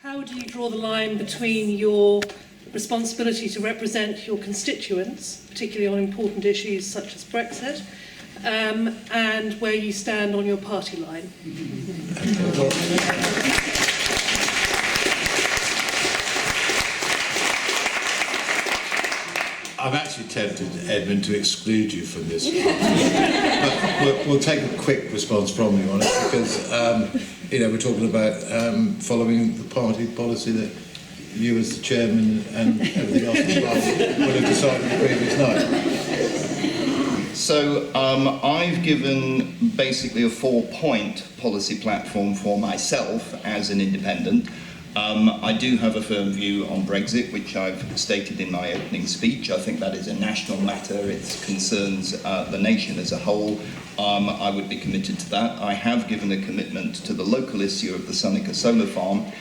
how do you draw the line between your responsibility to represent your constituents, particularly on important issues such as Brexit, and where you stand on your party line? I'm actually tempted, Edmund, to exclude you from this one. But we'll take a quick response from you on it, because we're talking about following the party policy that you as the chairman and everything else in the party would have decided the previous night. So I've given basically a 4-point policy platform for myself as an independent. I do have a firm view on Brexit, which I've stated in my opening speech. I think that is a national matter. It concerns the nation as a whole. I would be committed to that. I have given a commitment to the local issue of the Seneca solar farm,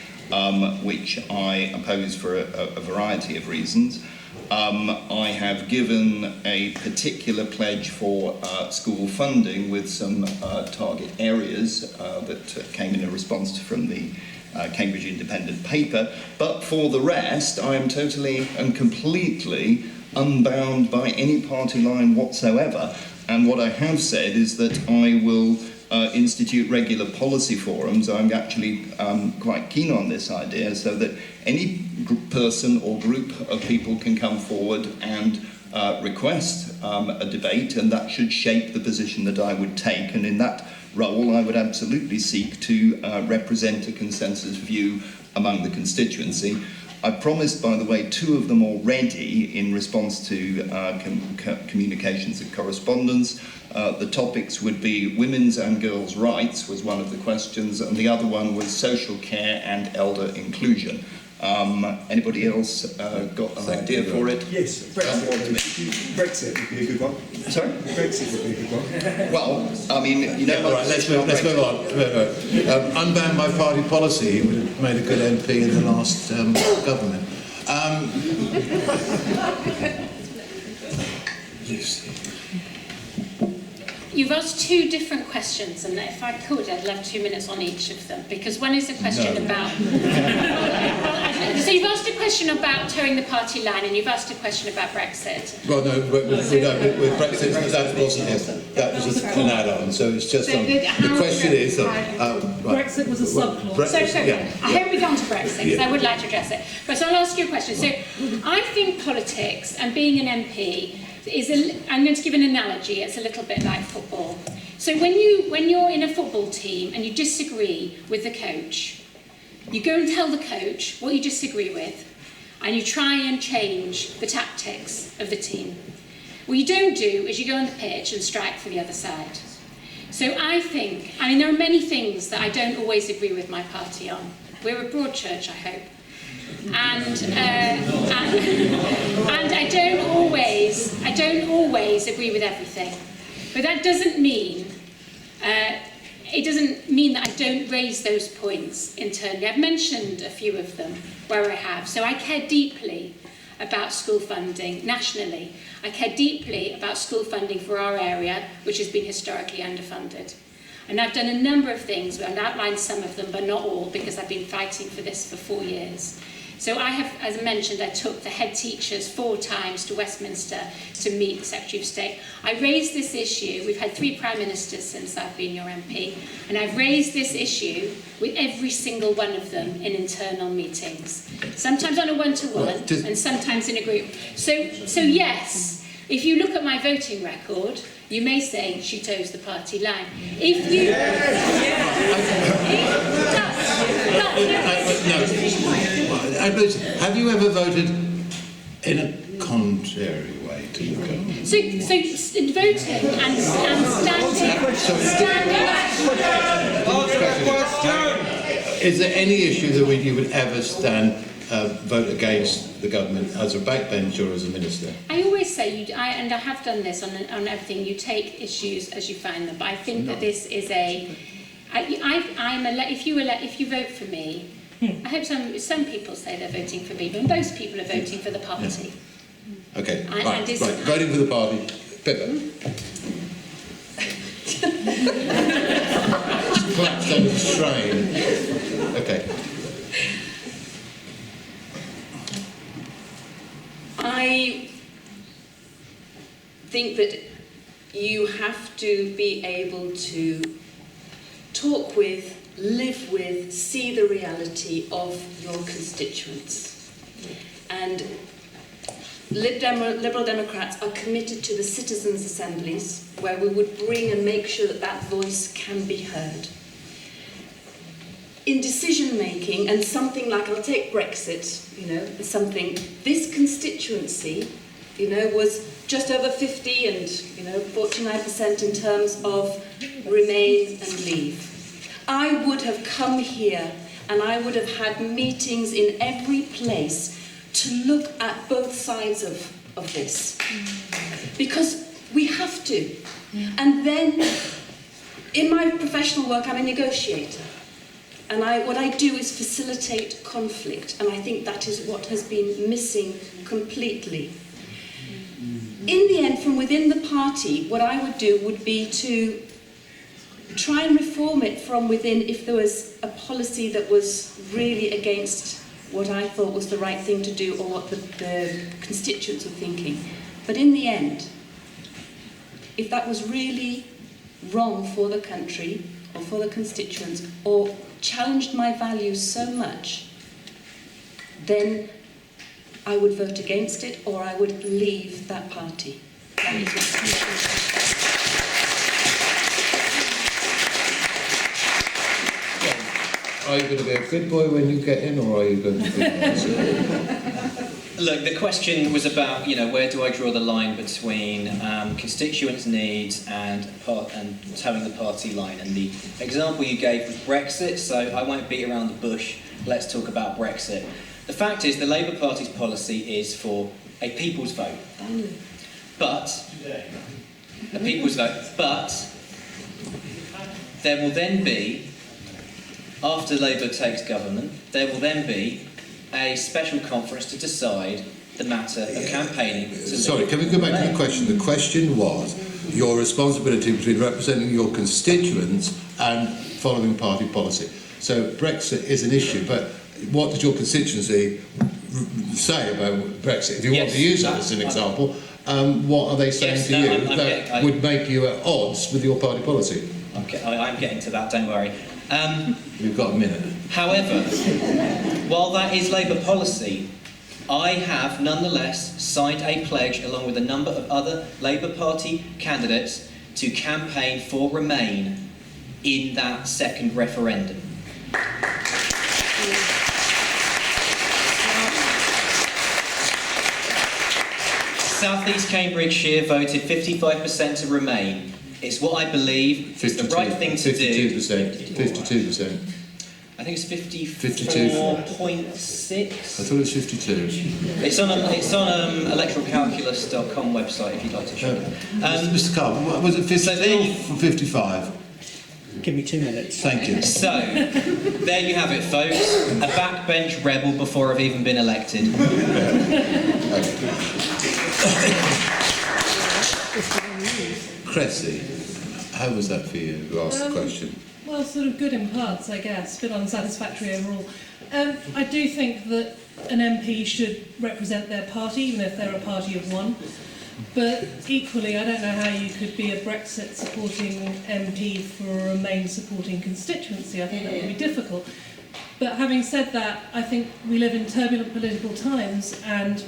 which I oppose for a variety of reasons. I have given a particular pledge for school funding with some target areas that came in a response from the Cambridge Independent paper, but for the rest I am totally and completely unbound by any party line whatsoever, and what I have said is that I will institute regular policy forums. I'm actually quite keen on this idea, so that any person or group of people can come forward and request a debate, and that should shape the position that I would take, and in that role I would absolutely seek to represent a consensus view among the constituency. I promised, by the way, 2 of them already in response to communications and correspondence. The topics would be women's and girls' rights was one of the questions, and the other one was social care and elder inclusion. Anybody else got an idea for it? Yes, Brexit would be a good one. Sorry? Brexit would be a good one. Well, I mean, All right, let's move on. Unbound by party policy, he would have made a good MP in the last government. You've asked 2 different questions, and if I could, I'd love 2 minutes on each of them, because one is a question about... So you've asked a question about towing the party line, and you've asked a question about Brexit. Well, no, with Brexit, that wasn't it. That was an add-on, so it's just on... The question is... Brexit was a subclause. I hope we go on to Brexit, because I would like to address it. But so I'll ask you a question. So I think politics and being an MP I'm going to give an analogy. It's a little bit like football. So when you're in a football team and you disagree with the coach, you go and tell the coach what you disagree with, and you try and change the tactics of the team. What you don't do is you go on the pitch and strike for the other side. So I mean, there are many things that I don't always agree with my party on. We're a broad church, I hope. And I don't always agree with everything, but that doesn't mean that I don't raise those points internally. I've mentioned a few of them where I have. So I care deeply about school funding nationally. I care deeply about school funding for our area, which has been historically underfunded. And I've done a number of things. I'll outline some of them, but not all, because I've been fighting for this for 4 years. So I have, as I mentioned, I took the head teachers 4 times to Westminster to meet the Secretary of State. I raised this issue. We've had 3 Prime Ministers since I've been your MP, and I've raised this issue with every single one of them in internal meetings, sometimes on a one-to-one and sometimes in a group. So yes, if you look at my voting record, you may say she toes the party line. If you... Have you ever voted in a contrary way to the government? So voting and standing... Is there any issue that you would ever vote against the government as a backbencher or as a minister? I always say, and I have done this on everything, you take issues as you find them, but I think that this is if you vote for me, I hope some people say they're voting for me, but most people are voting for the party. Yeah. Okay, right, voting for the party. Pippa. Collapsed under the strain. Okay. think that you have to be able to talk with, live with, see the reality of your constituents. And Liberal Democrats are committed to the citizens' assemblies, where we would bring and make sure that that voice can be heard. In decision making, and something like, I'll take Brexit, something, this constituency, was just over 50 and, 49% in terms of remain and leave. I would have come here and I would have had meetings in every place to look at both sides of this. Because we have to. And then, in my professional work, I'm a negotiator. And what I do is facilitate conflict, and I think that is what has been missing completely. In the end, from within the party, what I would do would be to try and reform it from within if there was a policy that was really against what I thought was the right thing to do or what the constituents were thinking. But in the end, if that was really wrong for the country or for the constituents or challenged my values so much, then I would vote against it or I would leave that party. That is Are you going to be a good boy when you get in, or are you going to be Look, the question was about, where do I draw the line between constituents' needs and towing the party line? And the example you gave was Brexit, so I won't beat around the bush. Let's talk about Brexit. The fact is, the Labour Party's policy is for a people's vote. A people's vote. But there will then be, after Labour takes government, there will then be a special conference to decide the matter of campaigning. Sorry, can we go back to the question? The question was your responsibility between representing your constituents and following party policy. So Brexit is an issue, but what does your constituency say about Brexit? If you want to use that as an example, what are they saying to you that would make you at odds with your party policy? Okay, I'm getting to that, don't worry. You've got a minute. However, while that is Labour policy, I have nonetheless signed a pledge along with a number of other Labour Party candidates to campaign for Remain in that second referendum. South East Cambridgeshire voted 55% to Remain. It's what I believe is the right thing to do. 52%. I think it's 54.6. I thought it was 52. It's on electoralcalculus.com website if you'd like to check it. Mr. Carpen, was it 52 or 55? Give me 2 minutes. Thank you. So, there you have it, folks. A backbench rebel before I've even been elected. Cressy, how was that for you to ask the question? Well, sort of good in parts, I guess, a bit unsatisfactory overall. I do think that an MP should represent their party, even if they're a party of one. But equally, I don't know how you could be a Brexit supporting MP for a Remain supporting constituency. I think that would be difficult. But having said that, I think we live in turbulent political times, and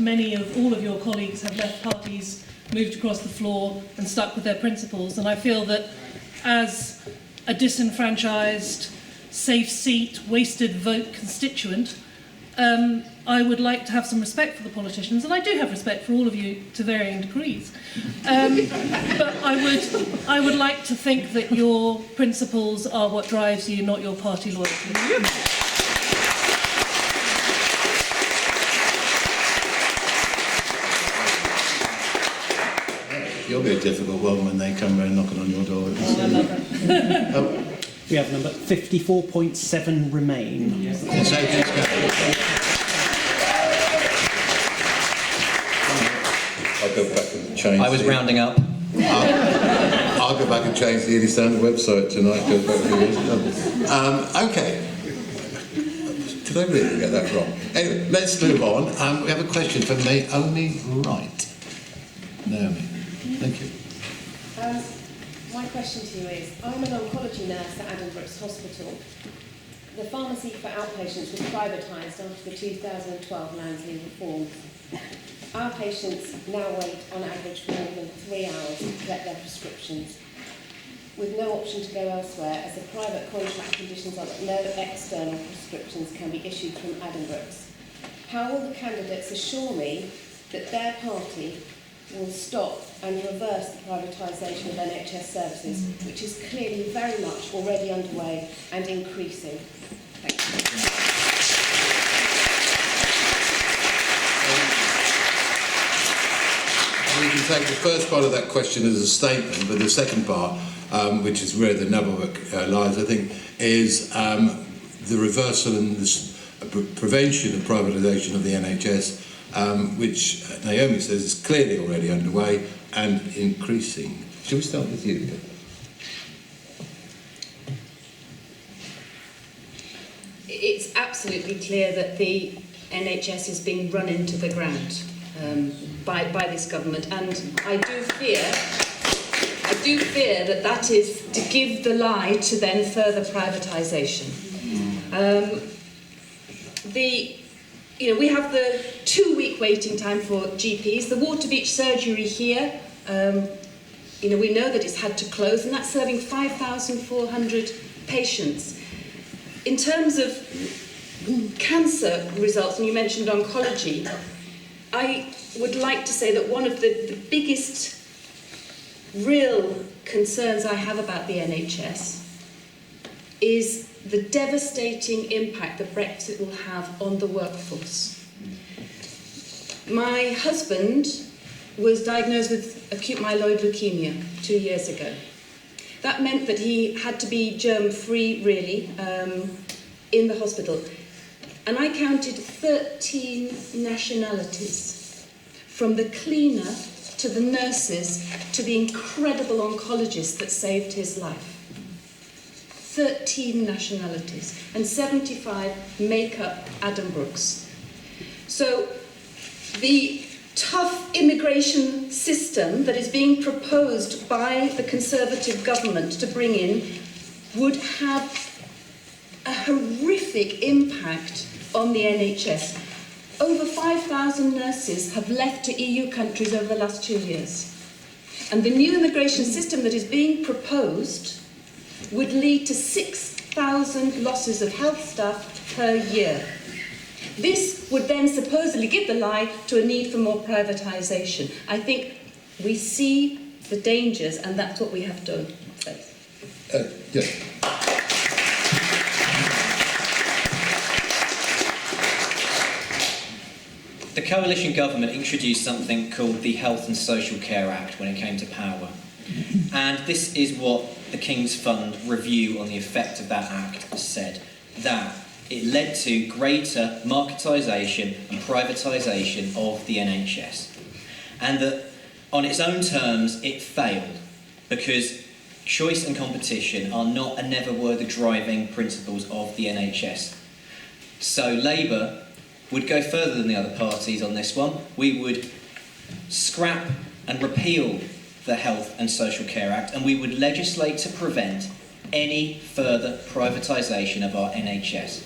all of your colleagues have left parties, moved across the floor and stuck with their principles. And I feel that as a disenfranchised, safe seat, wasted vote constituent, I would like to have some respect for the politicians, and I do have respect for all of you to varying degrees. But I would like to think that your principles are what drives you, not your party loyalty. You'll be a difficult one when they come round knocking on your door. I love it. We have number 54.7 Remain. I'll go back and change. I was rounding up. I'll go back and change the Eddie Standard website tonight. Go back to okay. Did I really get that wrong? Anyway, let's move on. We have a question from Naomi Wright. Naomi. Thank you. My question to you is, I'm an oncology nurse at Addenbrooke's Hospital. The pharmacy for outpatients was privatised after the 2012 Lansley reform. Our patients now wait on average for more than 3 hours to get their prescriptions, with no option to go elsewhere, as the private contract conditions are that no external prescriptions can be issued from Addenbrooke's. How will the candidates assure me that their party will stop and reverse the privatisation of NHS services, which is clearly very much already underway and increasing? Thank you. We can take the first part of that question as a statement, but the second part, which is where the nub of it lies, I think, is the reversal and prevention of privatisation of the NHS, which Naomi says is clearly already underway and increasing. Shall we start with you? It's absolutely clear that the NHS is being run into the ground by this government, and I do fear that that is to give the lie to then further privatisation. We have the 2-week waiting time for GPs. The Waterbeach surgery here, we know that it's had to close, and that's serving 5,400 patients. In terms of cancer results, and you mentioned oncology, I would like to say that one of the biggest real concerns I have about the NHS is the devastating impact that Brexit will have on the workforce. My husband was diagnosed with acute myeloid leukemia 2 years ago. That meant that he had to be germ-free, really, in the hospital. And I counted 13 nationalities, from the cleaner to the nurses to the incredible oncologist that saved his life. 13 nationalities, and 75 make up Addenbrooke's. So the tough immigration system that is being proposed by the Conservative government to bring in would have a horrific impact on the NHS. Over 5,000 nurses have left to EU countries over the last 2 years. And the new immigration system that is being proposed would lead to 6,000 losses of health staff per year. This would then supposedly give the lie to a need for more privatisation. I think we see the dangers, and that's what we have to face. Yeah. The coalition government introduced something called the Health and Social Care Act when it came to power. And this is what the King's Fund review on the effect of that act said, that it led to greater marketisation and privatisation of the NHS. And that on its own terms it failed, because choice and competition are not and never were the driving principles of the NHS. So Labour would go further than the other parties on this one. We would scrap and repeal the Health and Social Care Act, and we would legislate to prevent any further privatisation of our NHS.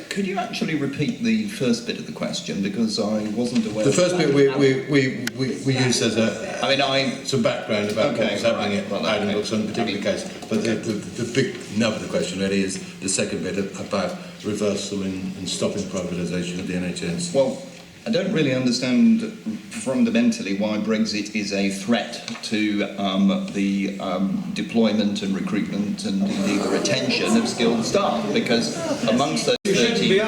Could you actually repeat the first bit of the question, because I wasn't aware. The first bit we used as some background about what was happening at Addenbrooke's on a particular case. But the big nub of the question really is the second bit about reversal and stopping privatisation of the NHS. Well, I don't really understand fundamentally why Brexit is a threat to the deployment and recruitment and indeed the retention of skilled staff, because amongst those 13...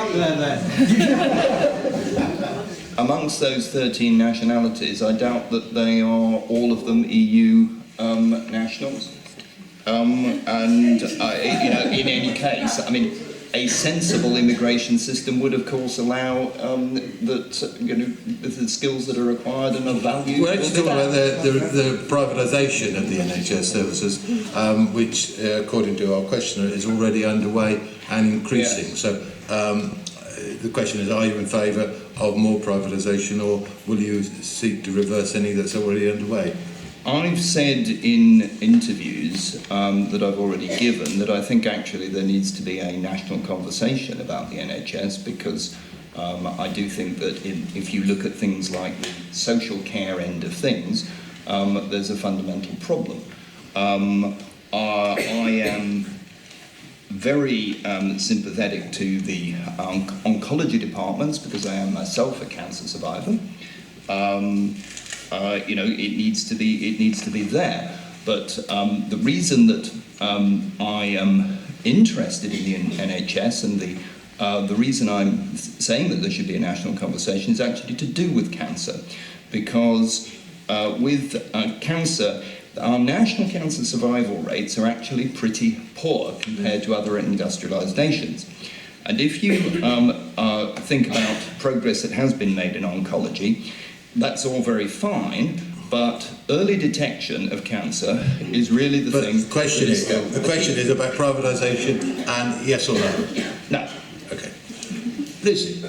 amongst those 13 nationalities, I doubt that they are all of them EU nationals. In any case, I mean, a sensible immigration system would, of course, allow that the skills that are required and of value. We're actually talking about the privatisation of the NHS services, which, according to our questioner, is already underway and increasing. Yes. So the question is, are you in favour of more privatisation, or will you seek to reverse any that's already underway? I've said in interviews that I've already given that I think actually there needs to be a national conversation about the NHS, because I do think that if you look at things like the social care end of things, there's a fundamental problem. I am very sympathetic to the oncology departments, because I am myself a cancer survivor. It needs to be there. But the reason that I am interested in the NHS, and the reason I'm saying that there should be a national conversation, is actually to do with cancer, because with cancer, our national cancer survival rates are actually pretty poor compared to other industrialised nations. And if you think about progress that has been made in oncology, that's all very fine, but early detection of cancer is really the thing. The question is about privatisation, and yes or no? No. Okay. Lucy.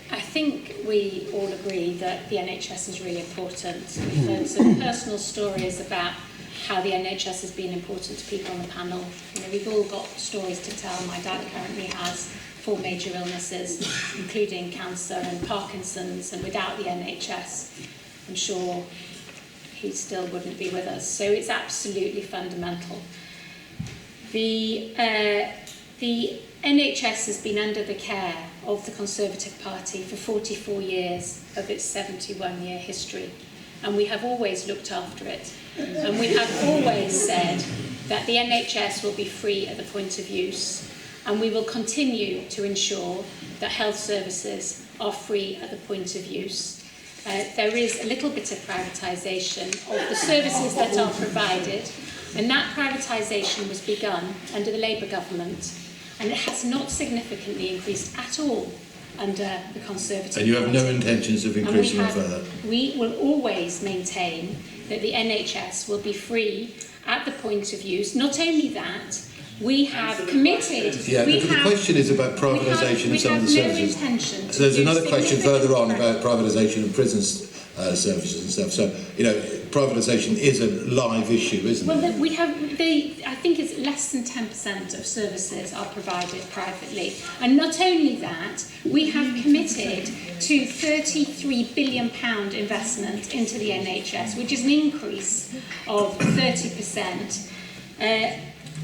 I think we all agree that the NHS is really important. We've heard some personal stories about how the NHS has been important to people on the panel. We've all got stories to tell. My dad currently has 4 major illnesses, including cancer and Parkinson's, and without the NHS, I'm sure he still wouldn't be with us. So it's absolutely fundamental. The NHS has been under the care of the Conservative Party for 44 years of its 71-year history, and we have always looked after it. And we have always said that the NHS will be free at the point of use, and we will continue to ensure that health services are free at the point of use. There is a little bit of privatisation of the services that are provided, and that privatisation was begun under the Labour government, and it has not significantly increased at all under the Conservative Party. And you have no intentions of increasing it further? We will always maintain that the NHS will be free at the point of use. Not only that, we have committed... Yeah, the question is about privatisation of some of the services. There's another question further on about privatisation of prison services and stuff. So, privatisation is a live issue, isn't it? Well, I think it's less than 10% of services are provided privately. And not only that, we have committed to £33 billion investment into the NHS, which is an increase of 30%.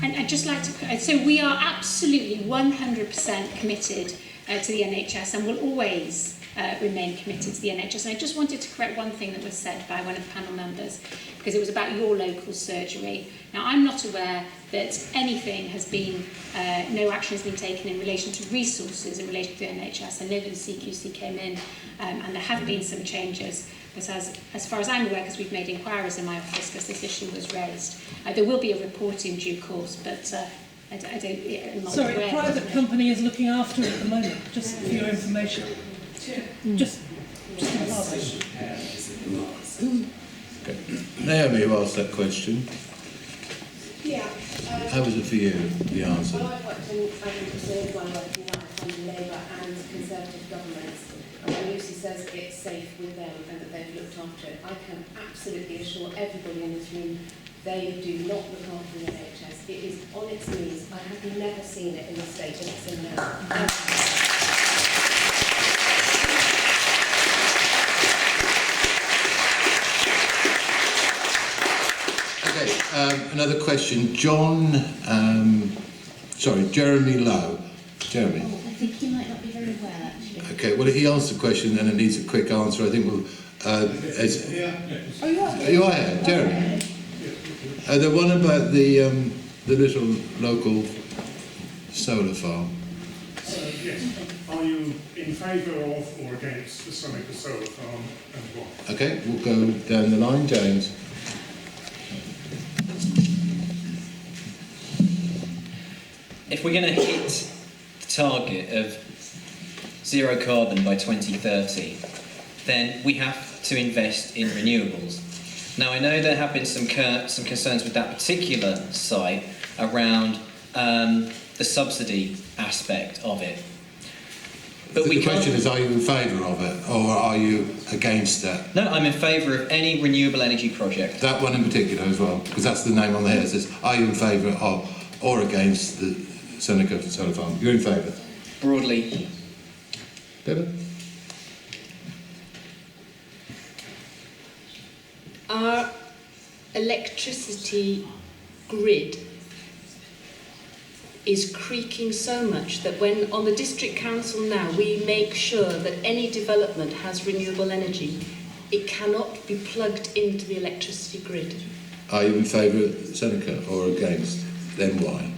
And I'd just like to... So we are absolutely 100% committed to the NHS, and will always remain committed to the NHS. And I just wanted to correct one thing that was said by one of the panel members, because it was about your local surgery. Now, I'm not aware that anything has been, no action has been taken in relation to resources in relation to the NHS. I know that the CQC came in, and there have been some changes. But as far as I'm aware, because we've made inquiries in my office because this issue was raised, there will be a report in due course, but I'm not Sorry, aware. a private company is looking after it at the moment, just for your information. Just in passing. Okay. Naomi, who asked that question, Yeah. how was it for you, the answer? Well, I've worked in Brazil, I worked in under Labour and Conservative governments. And when Lucy says it's safe with them and that they've looked after it, I can absolutely assure everybody in this room they do not look after the NHS. It is on its knees. I have never seen it in the state that it's in now. Okay, another question. Jeremy Lowe. Jeremy. I think you might not be very aware, actually. Okay, well, he asked a question and it needs a quick answer. I think we'll... Oh, you are here, Jeremy. The one about the little local solar farm. Yes. Are you in favour of or against the Seneca solar farm, and why? Okay, we'll go down the line, James. if we're going to hit the target of zero carbon by 2030, then we have to invest in renewables. Now, I know there have been some concerns with that particular site around the subsidy aspect of it. But The question is, are you in favour of it, or are you against it? No, I'm in favour of any renewable energy project. That one in particular as well, because that's the name on the head. It says, are you in favour of or against the Seneca solar farm? You're in favour? Broadly. Deborah? Our electricity grid is creaking so much that when on the district council now we make sure that any development has renewable energy, it cannot be plugged into the electricity grid. Are you in favour of Seneca or against? Then why?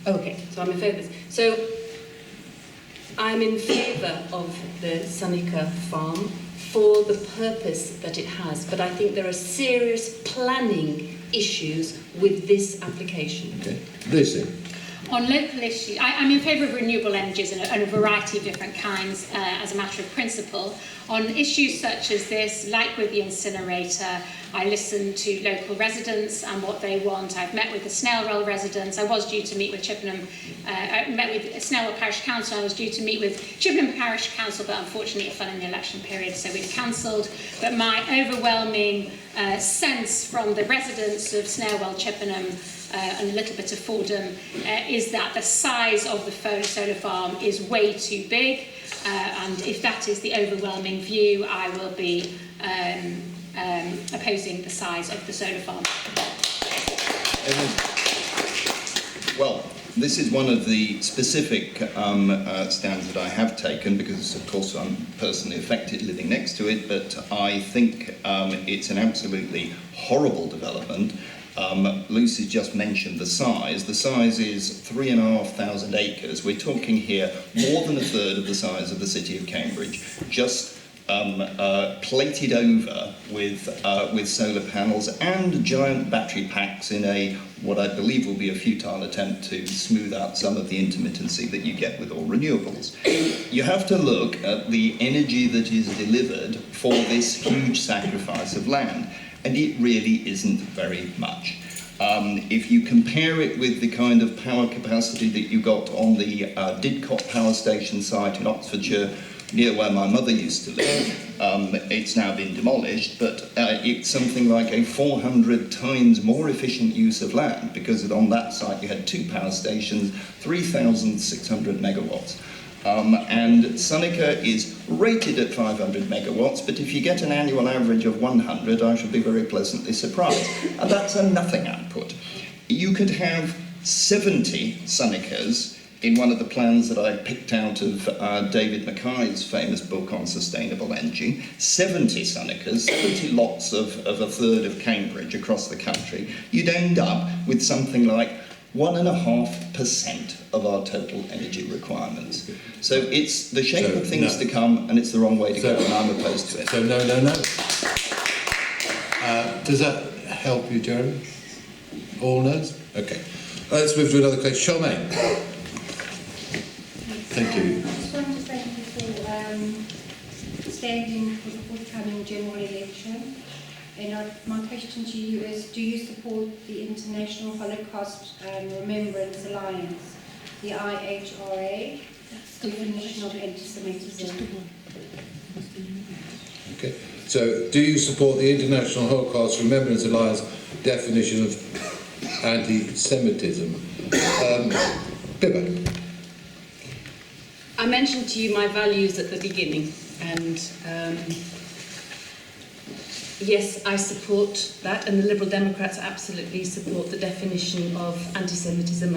Okay, so I'm in favour of this. So I'm in favour of the Seneca farm for the purpose that it has, but I think there are serious planning issues with this application. Okay. Lucy? On local issues, I'm in favour of renewable energies and a variety of different kinds as a matter of principle. On issues such as this, like with the incinerator, I listen to local residents and what they want. I've met with the Snailwell residents. I was due to meet with Chippenham, I met with Snailwell Parish Council. I was due to meet with Chippenham Parish Council, but unfortunately it fell in the election period, so we've cancelled. But my overwhelming sense from the residents of Snailwell, Chippenham, and a little bit of Fordham, is that the size of the solar farm is way too big, and if that is the overwhelming view, I will be opposing the size of the solar farm. Well, this is one of the specific stands that I have taken because, of course, I'm personally affected living next to it, but I think it's an absolutely horrible development. Lucy just mentioned the size. The size is 3,500 acres. We're talking here more than a third of the size of the city of Cambridge, just plated over with solar panels and giant battery packs in what I believe will be a futile attempt to smooth out some of the intermittency that you get with all renewables. You have to look at the energy that is delivered for this huge sacrifice of land. And it really isn't very much. If you compare it with the kind of power capacity that you got on the Didcot power station site in Oxfordshire, near where my mother used to live, it's now been demolished, but it's something like a 400 times more efficient use of land, because on that site you had 2 power stations, 3,600 megawatts. And Seneca is rated at 500 megawatts, but if you get an annual average of 100, I shall be very pleasantly surprised. And that's a nothing output. You could have 70 Senecas in one of the plans that I picked out of David Mackay's famous book on sustainable energy. 70 Senecas, 70 lots of a third of Cambridge across the country. You'd end up with something like 1.5% of our total energy requirements. So it's the shape of things to come, and it's the wrong way to go, and I'm opposed to it. So no. Does that help you, Jeremy? All no's? Okay. Let's move to another question. Charmaine. Thank you. I just wanted to thank you for standing for the forthcoming general election. And my question to you is, do you support the International Holocaust Remembrance Alliance, the IHRA, definition of anti-Semitism? Okay. So, do you support the International Holocaust Remembrance Alliance definition of anti-Semitism? Pippa? I mentioned to you my values at the beginning, and yes, I support that, and the Liberal Democrats absolutely support the definition of anti-Semitism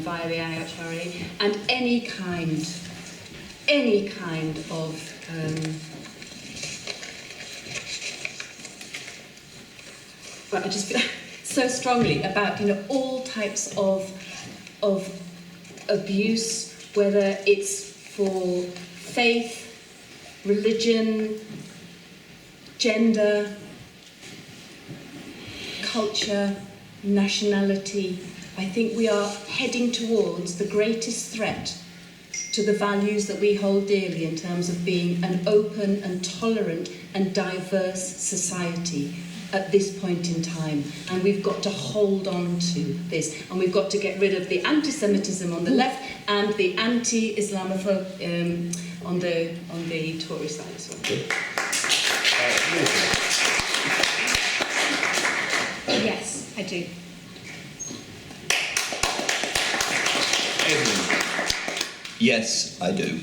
via the IHRA, and any kind of but I just feel so strongly about all types of abuse, whether it's for faith, religion, gender, culture, nationality. I think we are heading towards the greatest threat to the values that we hold dearly in terms of being an open and tolerant and diverse society at this point in time. And we've got to hold on to this. And we've got to get rid of the anti-Semitism on the left and the anti-Islamophobe on the Tory side as well. Yes, I do. Yes, I do.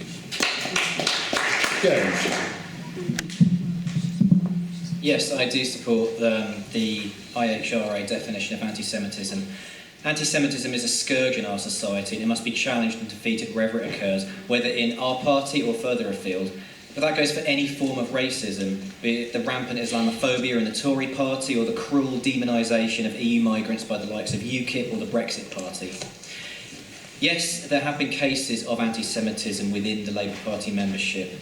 Yes, I do support the IHRA definition of anti-Semitism. Anti-Semitism is a scourge in our society and it must be challenged and defeated wherever it occurs, whether in our party or further afield. But that goes for any form of racism, be it the rampant Islamophobia in the Tory party or the cruel demonisation of EU migrants by the likes of UKIP or the Brexit party. Yes, there have been cases of anti-Semitism within the Labour Party membership.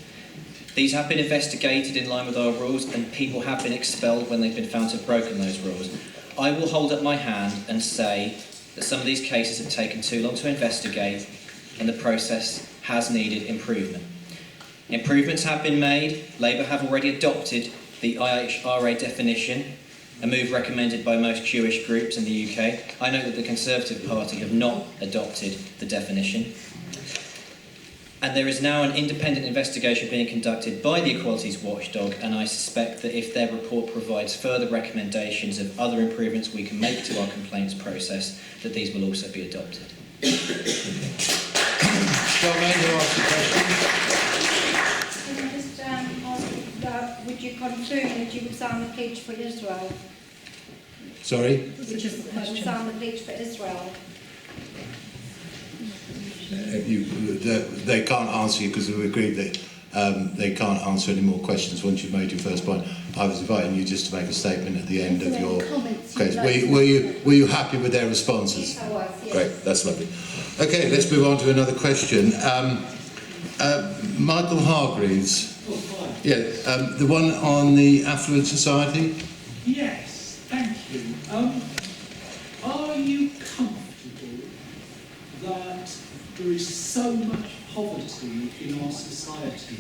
These have been investigated in line with our rules and people have been expelled when they've been found to have broken those rules. I will hold up my hand and say that some of these cases have taken too long to investigate and the process has needed improvement. Improvements have been made. Labour have already adopted the IHRA definition, a move recommended by most Jewish groups in the UK. I know that the Conservative Party have not adopted the definition. And there is now an independent investigation being conducted by the Equalities Watchdog, and I suspect that if their report provides further recommendations of other improvements we can make to our complaints process, that these will also be adopted. John, may I ask a question? Can I just ask, would you confirm that you would sign the pledge for Israel? Sorry? Would you sign the pledge for Israel? They can't answer you because we've agreed that they can't answer any more questions once you've made your first point. I was inviting you just to make a statement at the end of your case. Were you happy with their responses? Yes, I was, yes. Great, that's lovely. Okay, let's move on to another question. Michael Hargreaves. Yeah, the one on the Affluent Society? Yes, thank you. Are you comfortable that there is so much poverty in our society?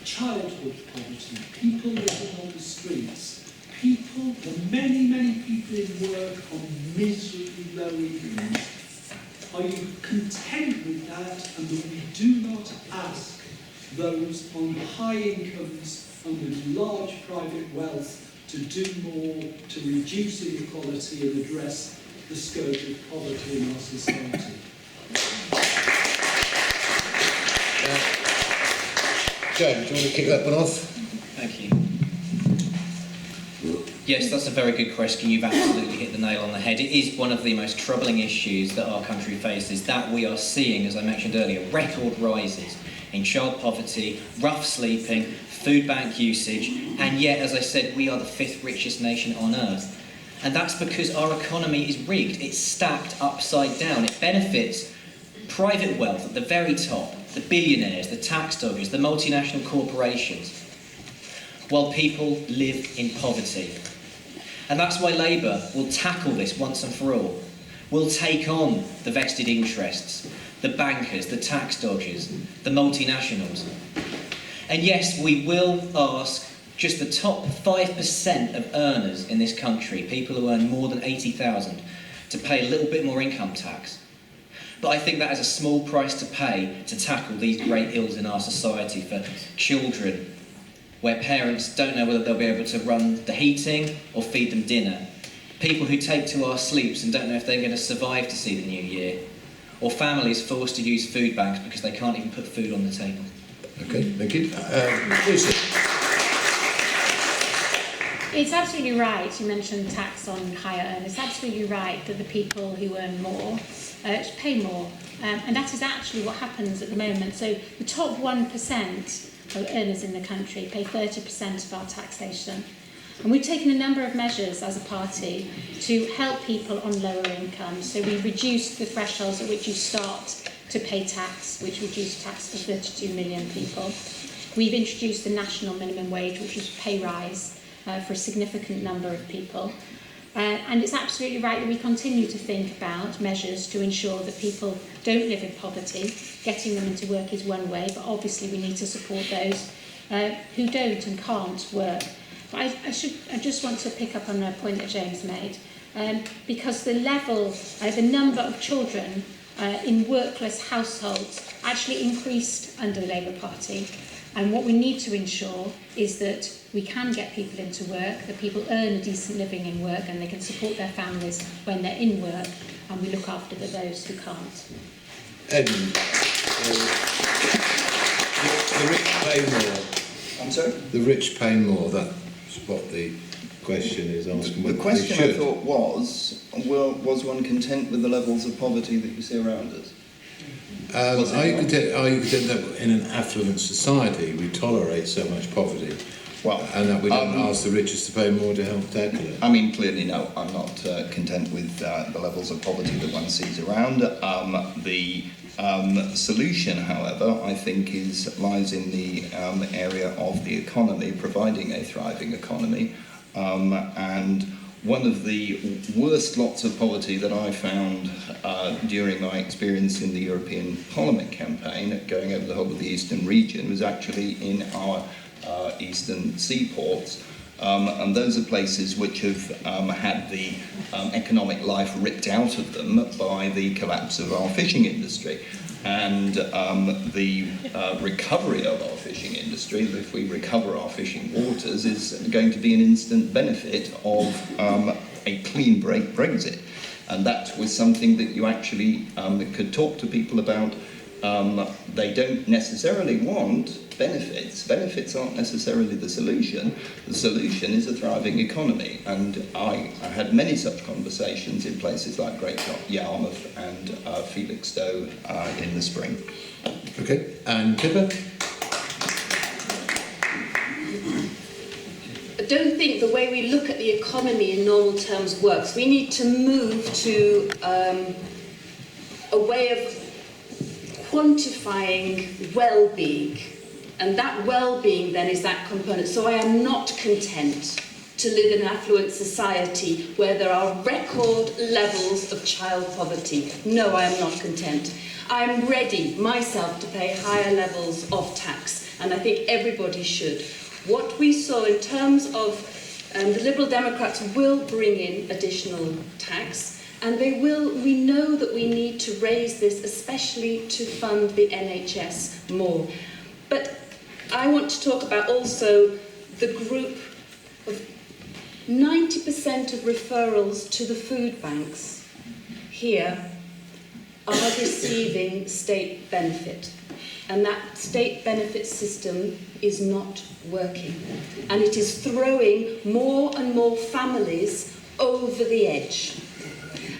Childhood poverty, people living on the streets, people, the many, many people in work on miserably low incomes. Are you content with that and that we do not ask those on high incomes and with large private wealth to do more to reduce inequality and address the scourge of poverty in our society? James, do you want to kick that one off? Thank you. Yes, that's a very good question. You've absolutely hit the nail on the head. It is one of the most troubling issues that our country faces, that we are seeing, as I mentioned earlier, record rises in child poverty, rough sleeping, food bank usage, and yet, as I said, we are the 5th richest nation on earth. And that's because our economy is rigged. It's stacked upside down. It benefits private wealth at the very top, the billionaires, the tax dodgers, the multinational corporations, while people live in poverty. And that's why Labour will tackle this once and for all. We'll take on the vested interests, the bankers, the tax dodgers, the multinationals. And yes, we will ask just the top 5% of earners in this country, people who earn more than 80,000, to pay a little bit more income tax. But I think that is a small price to pay to tackle these great ills in our society for children, where parents don't know whether they'll be able to run the heating or feed them dinner. People who take to our sleeps and don't know if they're going to survive to see the new year. Or families forced to use food banks because they can't even put food on the table. Okay, thank you. Lucy. It's absolutely right. You mentioned tax on higher earners. It's absolutely right that the people who earn more pay more. And that is actually what happens at the moment. So the top 1% of earners in the country pay 30% of our taxation. And we've taken a number of measures as a party to help people on lower incomes. So we've reduced the thresholds at which you start to pay tax, which reduced tax for 32 million people. We've introduced the national minimum wage, which is a pay rise for a significant number of people. And it's absolutely right that we continue to think about measures to ensure that people don't live in poverty. Getting them into work is one way, but obviously we need to support those who don't and can't work. But I just want to pick up on a point that James made, because the number of children in workless households actually increased under the Labour Party. And what we need to ensure is that we can get people into work, that people earn a decent living in work and they can support their families when they're in work, and we look after those who can't. Edmund, the rich pay more. I'm sorry? The rich pay more, that's what the question is asking. The question I thought was one content with the levels of poverty that you see around us? Are you content that in an affluent society we tolerate so much poverty? Well, and that we don't ask the richest to pay more to help tackle it? I mean, clearly, no, I'm not content with the levels of poverty that one sees around. The solution, however, I think lies in the area of the economy, providing a thriving economy. And one of the worst lots of poverty that I found during my experience in the European Parliament campaign, going over the whole of the eastern region, was actually in our eastern seaports. And those are places which have had the economic life ripped out of them by the collapse of our fishing industry. And the recovery of our fishing industry, if we recover our fishing waters, is going to be an instant benefit of a clean break Brexit. And that was something that you actually could talk to people about. They don't necessarily want benefits. Benefits aren't necessarily the solution. The solution is a thriving economy. And I had many such conversations in places like Great Yarmouth and Felixstowe in the spring. Okay, and Pippa? I don't think the way we look at the economy in normal terms works. We need to move to a way of quantifying well-being, and that well-being then is that component. So I am not content to live in an affluent society where there are record levels of child poverty. No, I am not content. I am ready myself to pay higher levels of tax, and I think everybody should. What we saw in terms of the Liberal Democrats will bring in additional tax, and we know that we need to raise this, especially to fund the NHS more. But I want to talk about also the group of 90% of referrals to the food banks here are receiving state benefit. And that state benefit system is not working. And it is throwing more and more families over the edge.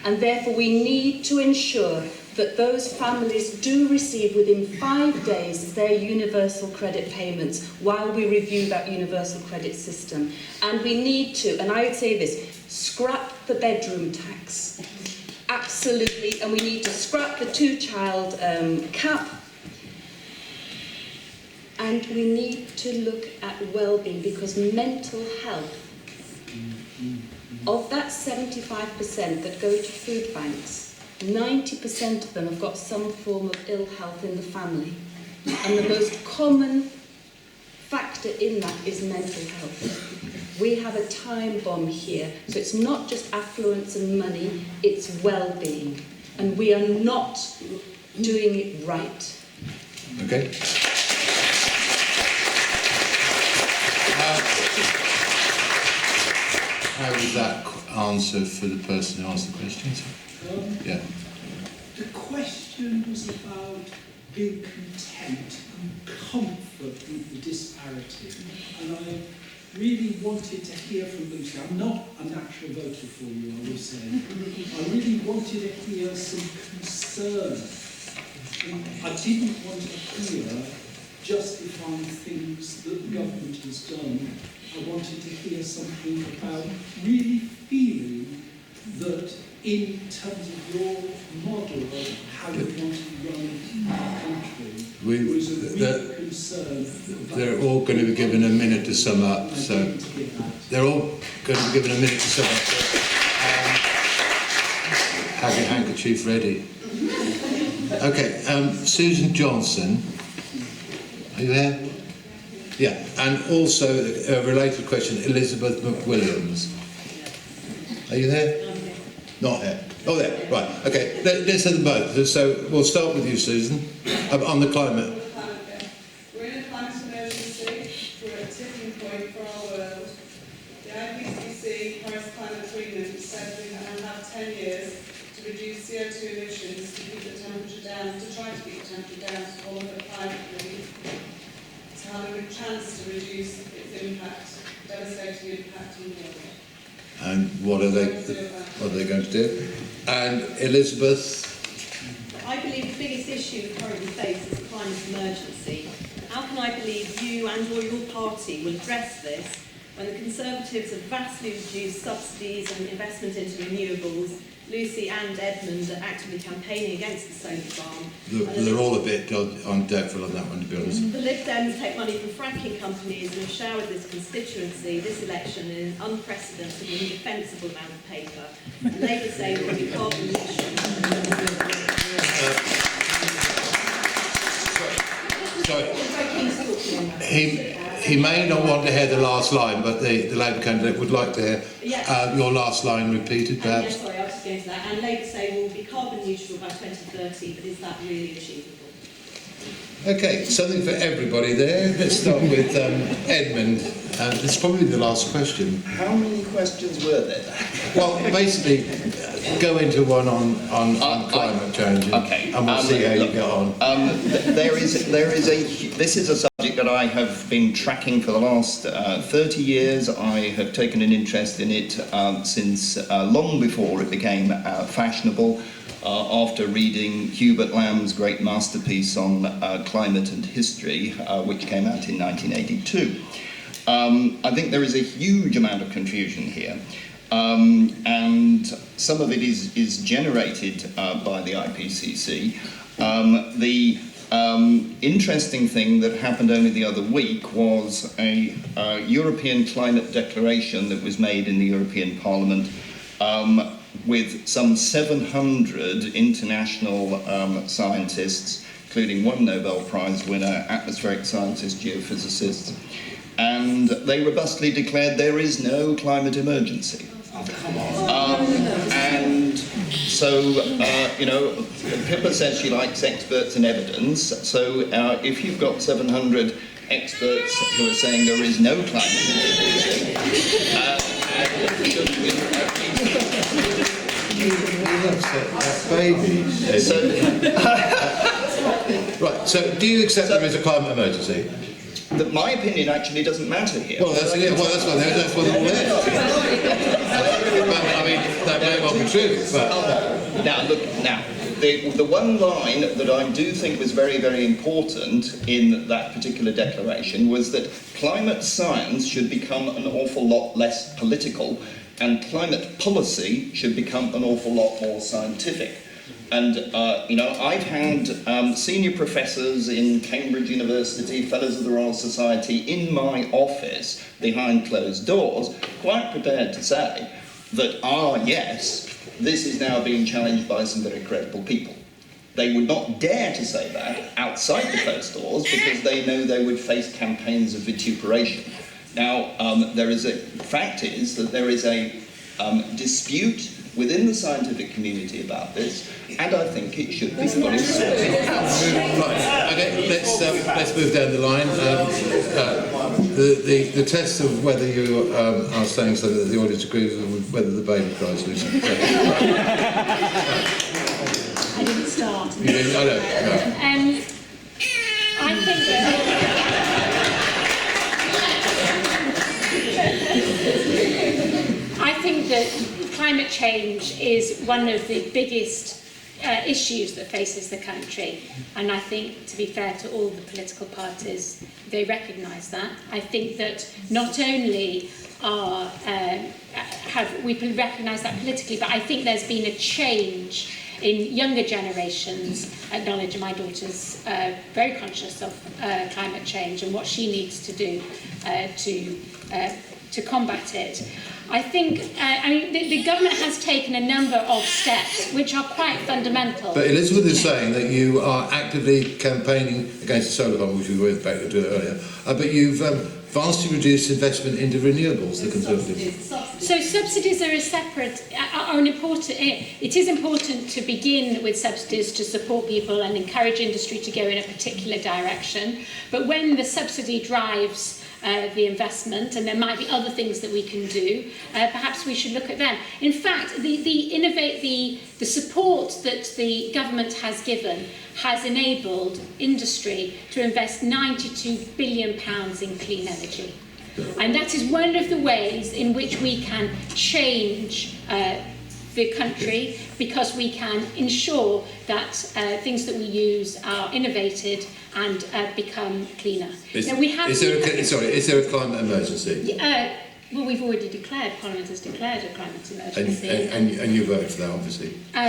And therefore we need to ensure that those families do receive within 5 days their universal credit payments while we review that universal credit system. And we need to, and I would say this, scrap the bedroom tax. Absolutely, and we need to scrap the two-child cap. And we need to look at well-being, because mental health, of that 75% that go to food banks, 90% of them have got some form of ill health in the family. And the most common factor in that is mental health. We have a time bomb here. So it's not just affluence and money, it's well-being. And we are not doing it right. Okay. How was that answer for the person who asked the question? Yeah. The question was about being content and comfort with the disparity. And I really wanted to hear from Lucy. I'm not a natural voter for you, I will say. I really wanted to hear some concern. I didn't want to hear justifying things that the government has done. I wanted to hear something about really feeling that in terms of your model of how you want to run our country, was a real concern. They're all going to be given a minute to sum up. So they're all going to be given a minute to sum up. have your handkerchief ready. Okay, Susan Johnson, are you there? Yeah, and also a related question, Elizabeth McWilliams. Are you there? Not here. Oh, there. Right. Okay. Let's have them both. So we'll start with you, Susan, on the climate. We're in a climate emergency. We're at a tipping point for our world. The IPCC Paris Climate Agreement said we have 10 years to reduce CO2 emissions to keep the temperature down, to try to keep the temperature down to all of the climate relief, to have a good chance to reduce its impact, devastating impact on the world. And what are they going to do? And Elizabeth? I believe the biggest issue we currently face is the climate emergency. How can I believe you and or your party will address this when the Conservatives have vastly reduced subsidies and investment into renewables? Lucy and Edmund are actively campaigning against the solar farm. They're all a bit doubtful on that one, to be honest. The Lib Dems take money from fracking companies and have showered this constituency, this election, in an unprecedented and indefensible amount of paper. And Labour say it will be carbon neutral. He may not want to hear the last line, but the Labour candidate would like to hear your last line repeated, perhaps. Yes, sorry, I was just going to that. And Labour say we'll be carbon neutral by 2030, but is that really achievable? Okay, something for everybody there. Let's start with Edmund. This is probably the last question. How many questions were there? Well, basically, go into one on climate change, okay. And we'll see how you get on. This is a subject that I have been tracking for the last 30 years. I have taken an interest in it since long before it became fashionable. After reading Hubert Lamb's great masterpiece on climate and history, which came out in 1982. I think there is a huge amount of confusion here, and some of it is generated by the IPCC. The interesting thing that happened only the other week was a European climate declaration that was made in the European Parliament with some 700 international scientists, including one Nobel Prize winner, atmospheric scientists, geophysicists, and they robustly declared there is no climate emergency. And so, Pippa says she likes experts and evidence, so if you've got 700 experts who are saying there is no climate emergency, Right, so do you accept there is a climate emergency? That my opinion actually doesn't matter here. Well, that's why they're all there. But, I mean, that may well be true, but... The one line that I do think was very, very important in that particular declaration was that climate science should become an awful lot less political and climate policy should become an awful lot more scientific. And, I've had senior professors in Cambridge University, Fellows of the Royal Society, in my office, behind closed doors, quite prepared to say that, yes, this is now being challenged by some very credible people. They would not dare to say that outside the closed doors because they know they would face campaigns of vituperation. Now, fact is that there is a dispute within the scientific community about this, and I think it should be fully sorted out. Right, okay, let's move down the line. The test of whether you are saying something that the audience agrees with, whether the baby cries, Lucy. I didn't start. You didn't? I know. I think that... I think that climate change is one of the biggest issues that faces the country, and I think, to be fair to all the political parties, they recognise that. I think that not only have we recognised that politically, but I think there's been a change in younger generations acknowledge, and my daughter's very conscious of climate change and what she needs to do to combat it. I think, the government has taken a number of steps which are quite fundamental. But Elizabeth is saying that you are actively campaigning against the solar farm, which we went back to earlier, but you've vastly reduced investment into renewables, the Conservatives. So subsidies are a separate, are an important, it is important to begin with subsidies to support people and encourage industry to go in a particular direction. But when the subsidy drives the investment, and there might be other things that we can do, perhaps we should look at them. In fact, the support that the government has given has enabled industry to invest £92 billion in clean energy. And that is one of the ways in which we can change the country, because we can ensure that things that we use are innovated and become cleaner. Is there a climate emergency? Well, we've already declared, Parliament has declared a climate emergency. And you voted for that, obviously. Can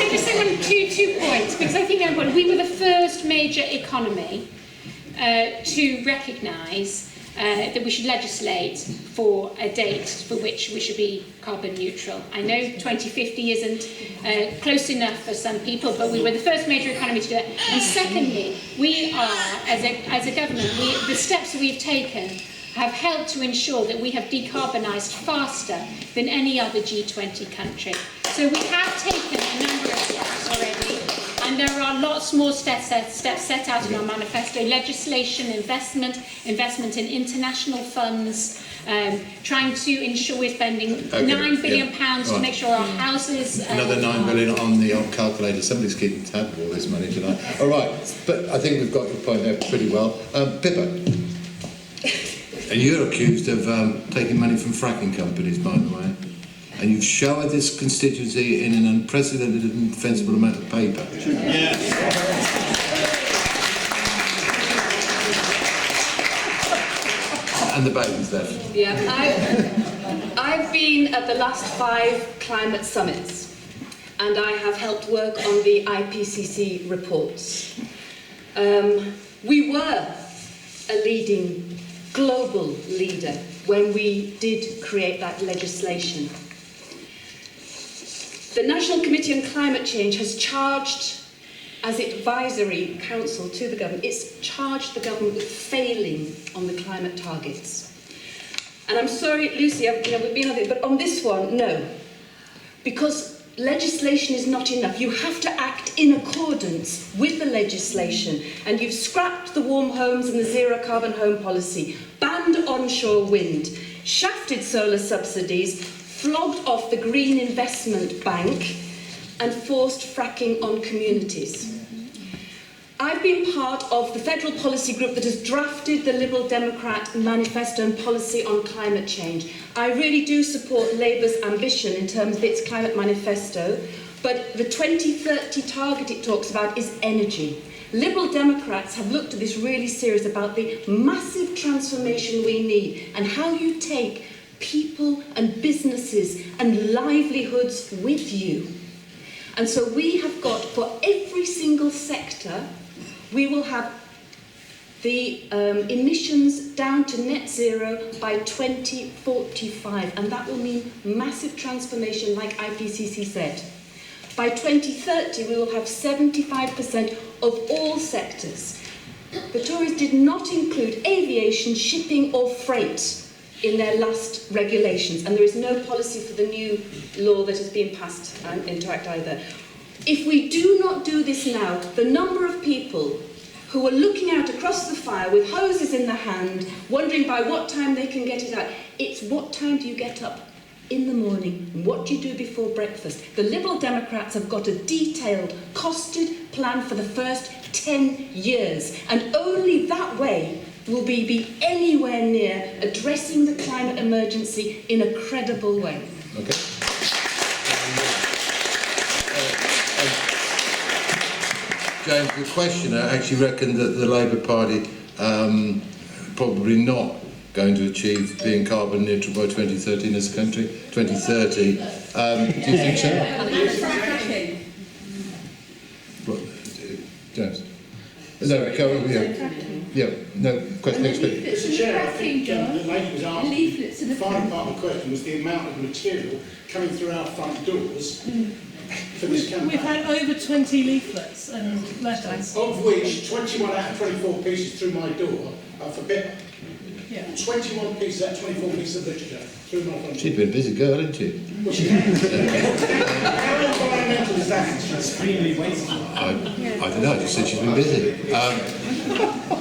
I just say two points? Because I think we were the first major economy to recognise that we should legislate for a date for which we should be carbon neutral. I know 2050 isn't close enough for some people, but we were the first major economy to do that. And secondly, we are, as a government, the steps we've taken have helped to ensure that we have decarbonised faster than any other G20 country. So we have taken a number of steps already. And there are lots more steps set out in our manifesto: legislation, investment in international funds, trying to ensure we're spending £9 billion to make sure our houses... Another £9 billion on the old calculator. Somebody's keeping tab of all this money tonight. All right, but I think we've got your point there pretty well. Pippa, and you're accused of taking money from fracking companies, by the way. And you've showered this constituency in an unprecedented and defensible amount of paper. Yeah. And the baby's left. Yeah, I've been at the last 5 climate summits, and I have helped work on the IPCC reports. We were a leading global leader when we did create that legislation. The National Committee on Climate Change has charged, as advisory council to the government, it's charged the government with failing on the climate targets. And I'm sorry, Lucy, we've been on it, but on this one, no. Because legislation is not enough. You have to act in accordance with the legislation. And you've scrapped the warm homes and the zero carbon home policy, banned onshore wind, shafted solar subsidies, flogged off the Green Investment Bank, and forced fracking on communities. I've been part of the federal policy group that has drafted the Liberal Democrat manifesto and policy on climate change. I really do support Labour's ambition in terms of its climate manifesto, but the 2030 target it talks about is energy. Liberal Democrats have looked at this really serious about the massive transformation we need and how you take people and businesses and livelihoods with you. And so we have got, for every single sector, we will have the emissions down to net zero by 2045, and that will mean massive transformation, like IPCC said. By 2030, we will have 75% of all sectors. The Tories did not include aviation, shipping or freight in their last regulations, and there is no policy for the new law that has been passed into Act either. If we do not do this now, the number of people who are looking out across the fire with hoses in their hand, wondering by what time they can get it out, it's what time do you get up in the morning, and what do you do before breakfast? The Liberal Democrats have got a detailed, costed plan for the first 10 years, and only that way will we be anywhere near addressing the climate emergency in a credible way. Okay. James, the questioner actually reckoned that the Labour Party probably not going to achieve being carbon neutral by 2030 in this country. 2030. Do you think so? What, James? No, yeah, no. question. Mr. Chair, I think the lady was asking, the final part of the question was the amount of material coming through our front doors for this campaign. We've had over 20 leaflets and letters. Of which 21 out of 24 pieces through my door are for Pippa. Yeah. 21 pieces out of 24 pieces of literature through my front door. She's been a busy girl, hasn't she? Well, she has. How environmental is that? Extremely wasteful. I don't know, I just said she's been busy.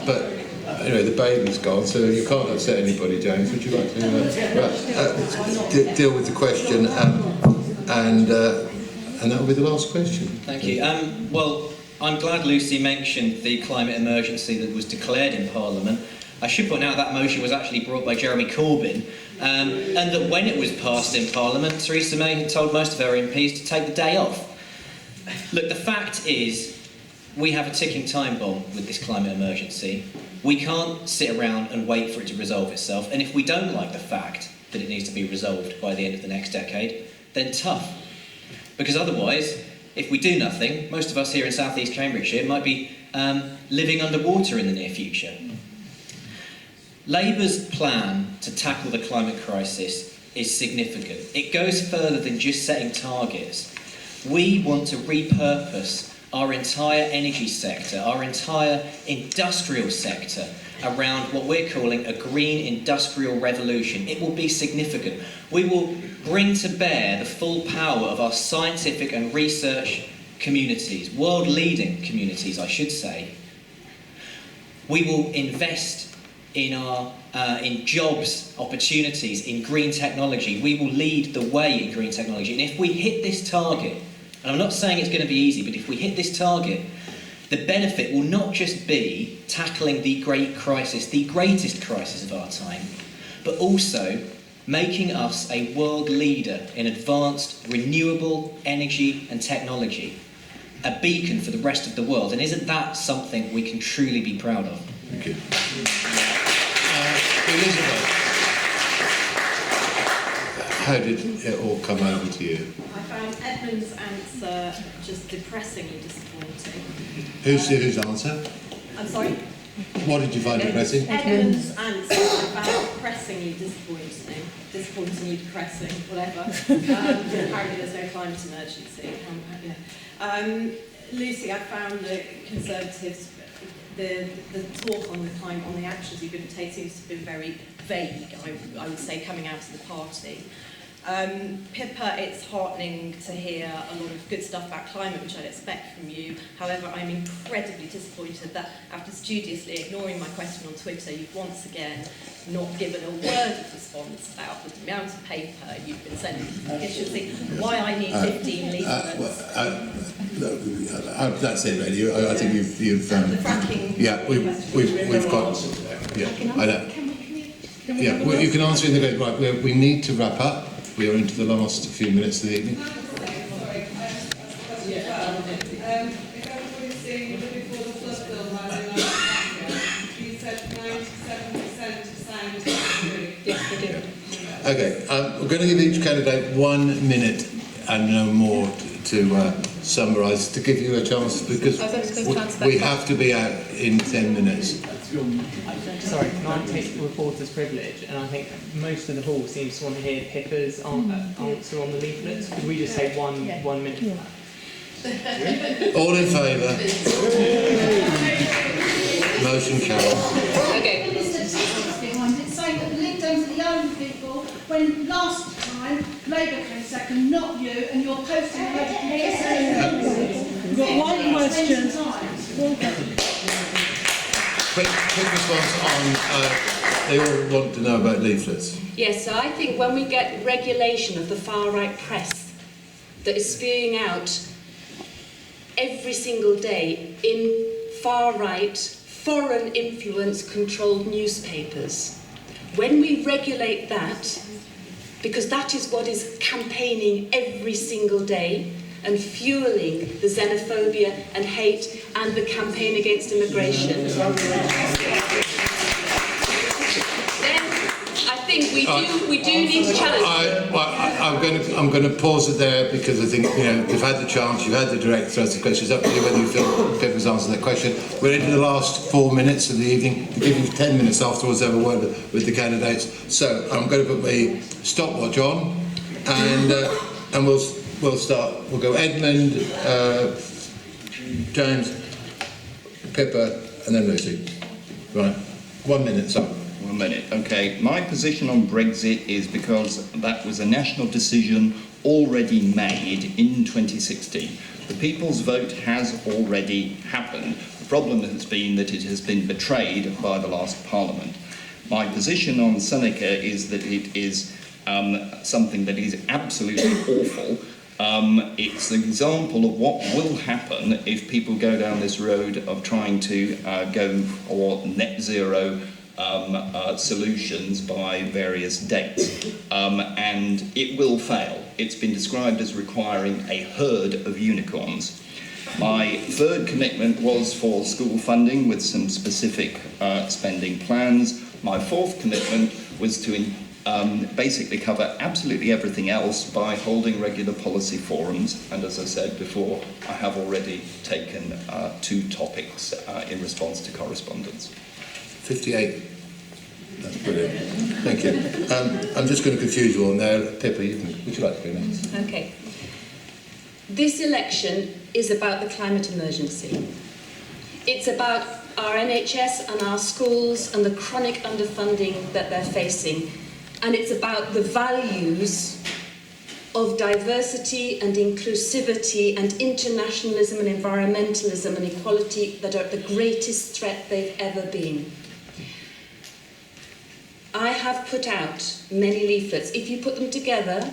But anyway, the baby's gone, so you can't upset anybody, James. Would you like to deal with the question? And that will be the last question. Thank you. Well, I'm glad Lucy mentioned the climate emergency that was declared in Parliament. I should point out that motion was actually brought by Jeremy Corbyn, and that when it was passed in Parliament, Theresa May told most of her MPs to take the day off. Look, the fact is, we have a ticking time bomb with this climate emergency. We can't sit around and wait for it to resolve itself, and if we don't like the fact that it needs to be resolved by the end of the next decade, then tough. Because otherwise, if we do nothing, most of us here in South East Cambridgeshire might be living underwater in the near future. Labour's plan to tackle the climate crisis is significant. It goes further than just setting targets. We want to repurpose our entire energy sector, our entire industrial sector, around what we're calling a green industrial revolution. It will be significant. We will bring to bear the full power of our scientific and research communities, world-leading communities, I should say. We will invest in jobs, opportunities, in green technology. We will lead the way in green technology. And if we hit this target, and I'm not saying it's going to be easy, but if we hit this target, the benefit will not just be tackling the great crisis, the greatest crisis of our time, but also making us a world leader in advanced renewable energy and technology, a beacon for the rest of the world. And isn't that something we can truly be proud of? Thank you. Elizabeth, how did it all come over to you? I found Edmund's answer just depressingly disappointing. Whose answer? I'm sorry? What did you find depressing? Edmund's answer I found depressingly disappointing. Disappointingly depressing, whatever. Apparently there's no climate emergency. Lucy, I found the Conservatives, the talk on the actions you're going to take seems to have been very vague, I would say, coming out of the party. Pippa, it's heartening to hear a lot of good stuff about climate, which I'd expect from you. However, I'm incredibly disappointed that after studiously ignoring my question on Twitter, you've once again not given a word of response about the amount of paper you've been sending to the constituency, why I need 15 leaflets. That's it, really. I think you've the fracking. Yeah, we've got. Yeah, I know. Yeah, well, you can answer in the good. Right, we need to wrap up. We are into the last few minutes of the evening. If everybody's seeing before the flood bill landing on the you said 97% of scientists agree. Yes, we do. Okay, we're going to give each candidate 1 minute and no more to summarise, to give you a chance, because we have to be out in 10 minutes. Sorry, can I take the reporter's privilege? And I think most of the hall seems to want to hear Pippa's answer on the leaflets. Could we just say one minute? Yeah. All in favour? Motion carries. Okay. Behind it, saying that the link down to the young people, when last time Labour came second, not you, and you're posting We've got one question. Quick response on, they all want to know about leaflets. Yes, so I think when we get regulation of the far-right press that is spewing out every single day in far-right, foreign influence-controlled newspapers, when we regulate that, because that is what is campaigning every single day and fueling the xenophobia and hate and the campaign against immigration, then I think we do need to challenge. I'm going to pause it there because I think you've had the chance, you've had the direct thrust of questions. Up to you whether you feel Pippa's answered that question. We're into the last 4 minutes of the evening. We'll give you 10 minutes afterwards to have a word with the candidates. So I'm going to put my stopwatch on, and we'll start. We'll go Edmund, James, Pippa, and then Lucy. Right. 1 minute. So. 1 minute, okay. My position on Brexit is because that was a national decision already made in 2016. The people's vote has already happened. The problem has been that it has been betrayed by the last Parliament. My position on Seneca is that it is something that is absolutely awful. It's an example of what will happen if people go down this road of trying to go for net zero solutions by various dates, and it will fail. It's been described as requiring a herd of unicorns. My third commitment was for school funding with some specific spending plans. My fourth commitment was to basically cover absolutely everything else by holding regular policy forums, and as I said before, I have already taken 2 topics in response to correspondence. 58. That's brilliant. Thank you. I'm just going to confuse you all now. Pippa, would you like to go next? Okay. This election is about the climate emergency. It's about our NHS and our schools and the chronic underfunding that they're facing. And it's about the values of diversity and inclusivity and internationalism and environmentalism and equality that are the greatest threat they've ever been. I have put out many leaflets. If you put them together,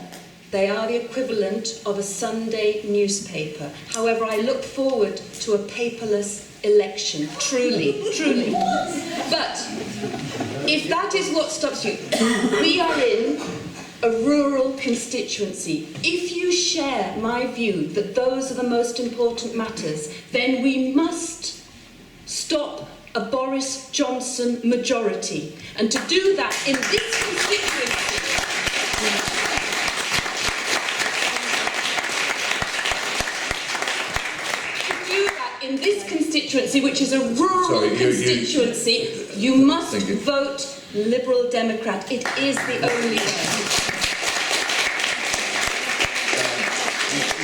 they are the equivalent of a Sunday newspaper. However, I look forward to a paperless election, truly. But if that is what stops you, we are in a rural constituency. If you share my view that those are the most important matters, then we must stop a Boris Johnson majority. And to do that in this constituency, which is a rural constituency, you must vote Liberal Democrat. It is the only way.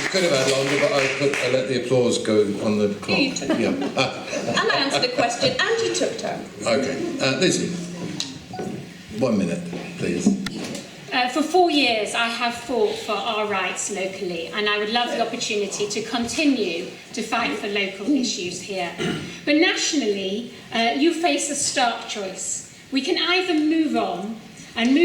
You could have had longer, but I let the applause go on the clock. You took yeah. And I answered the question, and you took turn. Okay. Lizzie, 1 minute, please. For 4 years, I have fought for our rights locally, and I would love the opportunity to continue to fight for local issues here. But nationally, you face a stark choice. We can either move on and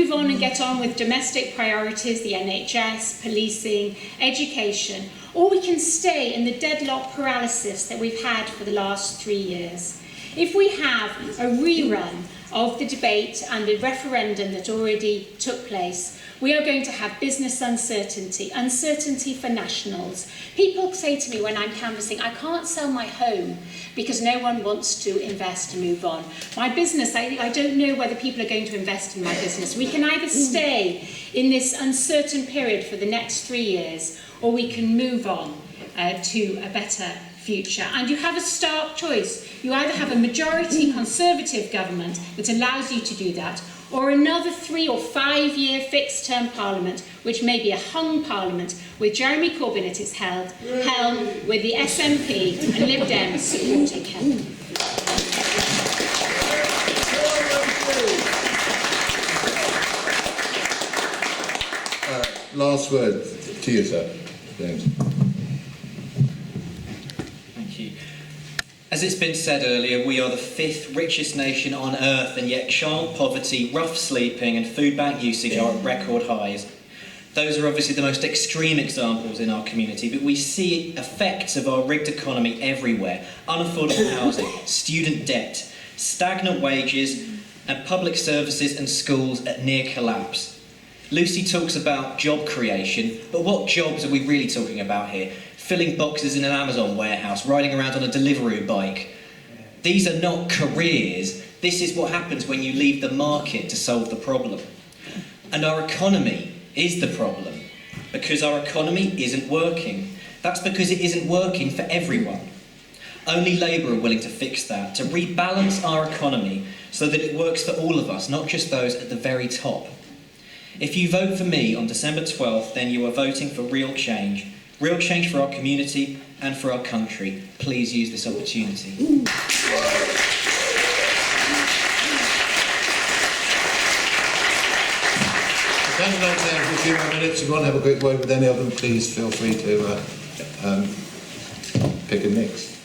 get on with domestic priorities, the NHS, policing, education, or we can stay in the deadlock paralysis that we've had for the last 3 years. If we have a rerun of the debate and the referendum that already took place, we are going to have business uncertainty for nationals. People say to me when I'm canvassing, I can't sell my home because no one wants to invest to move on. My business, I don't know whether people are going to invest in my business. We can either stay in this uncertain period for the next 3 years, or we can move on to a better future. And you have a stark choice. You either have a majority Conservative government that allows you to do that, or another 3 or 5 year fixed term parliament, which may be a hung parliament with Jeremy Corbyn at its helm, with the SNP and Lib Dems supporting him. Last word to you, sir, James. As it's been said earlier, we are the 5th richest nation on earth, and yet child poverty, rough sleeping and food bank usage are at record highs. Those are obviously the most extreme examples in our community, but we see effects of our rigged economy everywhere. Unaffordable housing, student debt, stagnant wages, and public services and schools at near collapse. Lucy talks about job creation, but what jobs are we really talking about here? Filling boxes in an Amazon warehouse, riding around on a Deliveroo bike. These are not careers. This is what happens when you leave the market to solve the problem. And our economy is the problem, because our economy isn't working. That's because it isn't working for everyone. Only Labour are willing to fix that, to rebalance our economy so that it works for all of us, not just those at the very top. If you vote for me on December 12th, then you are voting for real change for our community and for our country. Please use this opportunity. Standing on there for a few more minutes. If you want to have a quick word with any of them, please feel free to pick a mix.